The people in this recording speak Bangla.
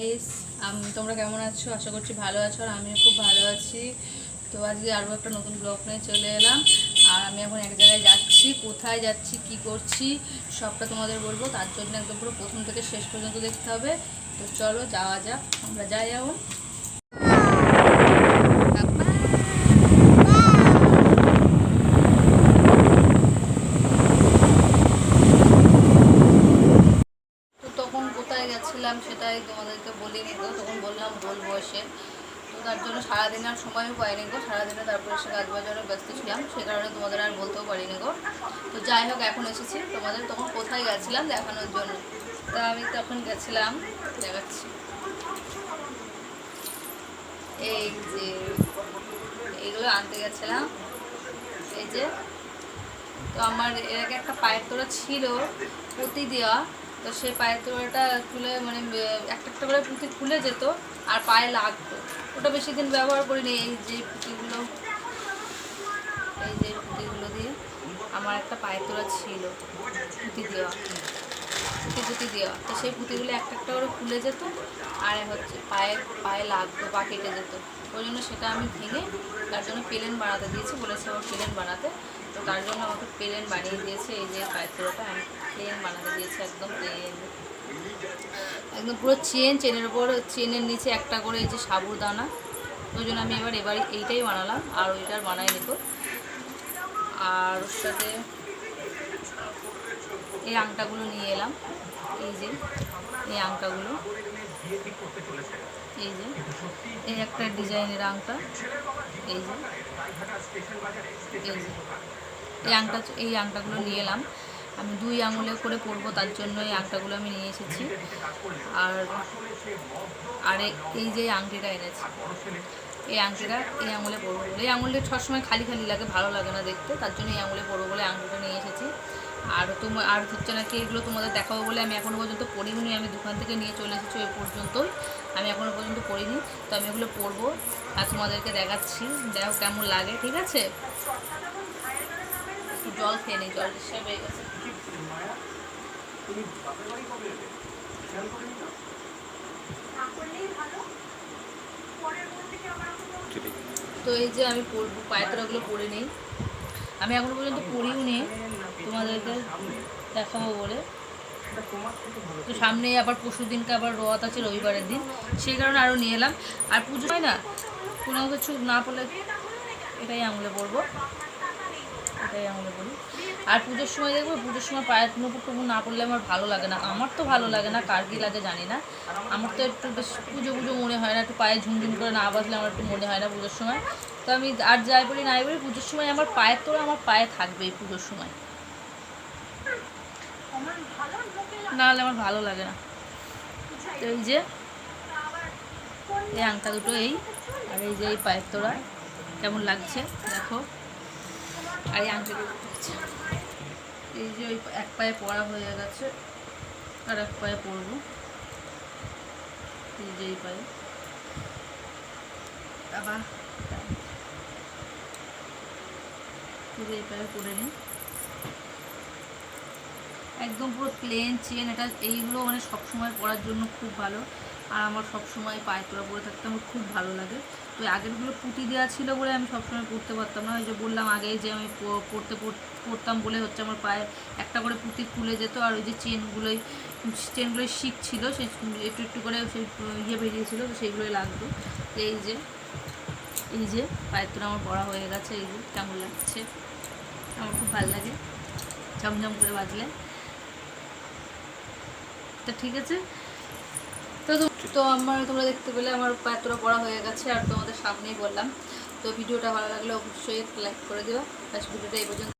গাইস, তোমরা কেমন আছো? আশা করছি ভালো আছো, আর আমিও খুব ভালো আছি। তো আজকে আরও একটা নতুন ব্লগ নিয়ে চলে এলাম। আর আমি এখন এক জায়গায় যাচ্ছি। কোথায় যাচ্ছি, কি করছি, সবটা তোমাদের বলবো। তার জন্য একদম পুরো প্রথম থেকে শেষ পর্যন্ত দেখতে হবে। তো চলো যাওয়া যাক, আমরা যাই এখন। তো তখন কোথায় গেছিলাম সেটাই তোমাদেরকে বলিনি গো, তখন বললাম বলবো এসে। তো তার জন্য সারাদিন আর সময়ও পাইনি গো, সারাদিনে তারপরে এসে কাজ বাজারে ব্যস্ত ছিলাম, সে কারণে তোমাদের আর বলতেও পারিনি গো। তো যাই হোক, এখন এসেছি তোমাদের। তখন কোথায় গেছিলাম দেখানোর জন্য। তা আমি তখন গেছিলাম, দেখাচ্ছি, এই যে এইগুলো আনতে গেছিলাম, এই যে। তো আমার এর আগে একটা পায়ের তোড়া ছিল পুঁতি দেওয়া। তো সেই পায়ের তোড়াটা খুলে মানে একটা একটা করে পুঁতি খুলে যেত আর পায়ে লাগতো। ওটা বেশি দিন ব্যবহার করিনি। এই যে পুঁতিগুলো দিয়ে আমার একটা পায়ের তোড়া ছিল পুঁতি দেওয়া। তো সেই পুঁতিগুলো একটা একটা করে খুলে যেত আর হচ্ছে পায়ে পায়ে লাগতো, পা কেটে যেত। ওই জন্য সেটা আমি ভেঙে তার জন্য প্লেন বানাতে দিয়েছি, বলেছে আমার প্লেন বানাতে। তো তার জন্য আমাকে প্লেন বানিয়ে দিয়েছে। এই যে পায়ের তোড়াটা আমি প্লেন বানাতে দিয়েছি, একদম প্লেন, একদম পুরো চেনের উপর, চেনের নিচে একটা করে এই যে সাবুদানা। ওই জন্য আমি এবার এইটাই বানালাম, আর ওইটার বানাই নিত। আর ওর সাথে এই আংটাগুলো নিয়ে এলাম, এই যে এই আংটাগুলো, এই যে এই একটা ডিজাইনের আংটা, এই যে এই আংটাগুলো নিয়ে এলাম। আমি 2 আঙুলে করে পরবো, তার জন্য এই আংটাগুলো আমি নিয়ে এসেছি। আর আর এই যে আংটিটা এনেছি, এই আংটিটা এই আঙুলে পরবো বলে। এই আঙুলটা সবসময় খালি খালি লাগে, ভালো লাগে না দেখতে, তার জন্য এই আঙুলে পরবো বলে আংটিটা নিয়ে এসেছি। আর হচ্ছে নাকি এগুলো তোমাদের দেখাবো বলে আমি এখনও পর্যন্ত পরিনি। আমি দোকান থেকে নিয়ে চলে এসেছি ওই পর্যন্তই, আমি এখনও পর্যন্ত পরিনি। তো আমি এগুলো পরবো আর তোমাদেরকে দেখাচ্ছি, দেখো কেমন লাগে, ঠিক আছে? একটু জল খেয়ে নিই, জল হিসাবে হয়ে গেছে। তো এই যে আমি পরবো, পায়ের তোড়াগুলো পরে নিই। আমি এখনো পর্যন্ত পরিও নি, তোমাদেরকে দেখাবো বলে। তো সামনেই আবার পরশু দিনকে আবার রথ আছে, রবিবারের দিন, সেই কারণে আরও নিয়ে এলাম। আর পুজো হয় না, কোনো কিছু না পড়লে এটাই আঙুলে পরবো, এটাই আঙুলে পরি। আর পুজোর সময় দেখবো, পুজোর সময় পায়ের নুপুর টুপুর না পড়লে আমার ভালো লাগে না। আমার তো ভালো লাগে না, কার কী লাগে জানি না। আমার তো একটু বেশ পুজো মনে হয় না, একটু পায়ে ঝুমঝুম করে না বাজলে আমার একটু মনে হয় না পুজোর সময়। তো আমি আর যাই বলি নাই বলি, পুজোর সময় আমার পায়ের তোড়া আমার পায়ে থাকবেই পুজোর সময়, নাহলে আমার ভালো লাগে না। তো এই যে এই আংটা দুটো, এই আর এই যে এই পায়ের তোড়া কেমন লাগছে দেখো। আর এই আংটাগুলো এই যে ওই এক পায়ে পরা হয়ে গেছে, আর এক পায়ে পরবো, এই যে এই পায়ে আবার এই পায়ে পরে নিই। একদম পুরো প্লেন চেন, এটা এইগুলো মানে সবসময় পরার জন্য খুব ভালো। আর আমার সবসময় পায়ে তোড়া পরে থাকতে আমার খুব ভালো লাগে। তো আগেরগুলো পুঁতি দেওয়া ছিল বলে আমি সবসময় পরতে পারতাম না। ওই যে বললাম আগেই যে আমি পরতাম বলে হচ্ছে আমার পায়ে একটা করে পুঁতি খুলে যেত। আর ওই যে চেনগুলোই শিক ছিল, সেই একটু একটু করে সেই বেরিয়েছিল, তো সেইগুলোই লাগতো। এই যে পায়ের তোড়া আমার পরা হয়ে গেছে, এই যে কেমন লাগছে, আমার খুব ভালো লাগে ঝমঝম করে বাজলে। তো ঠিক আছে, তো তোমরা দেখতে পেলে আমার পায়ের তোড়া পড়া হয়ে গেছে, আর তোমাদের সামনেই বললাম। তো ভিডিওটা ভালো লাগলে অবশ্যই লাইক করে দিও। ভিডিওটা এই পর্যন্ত।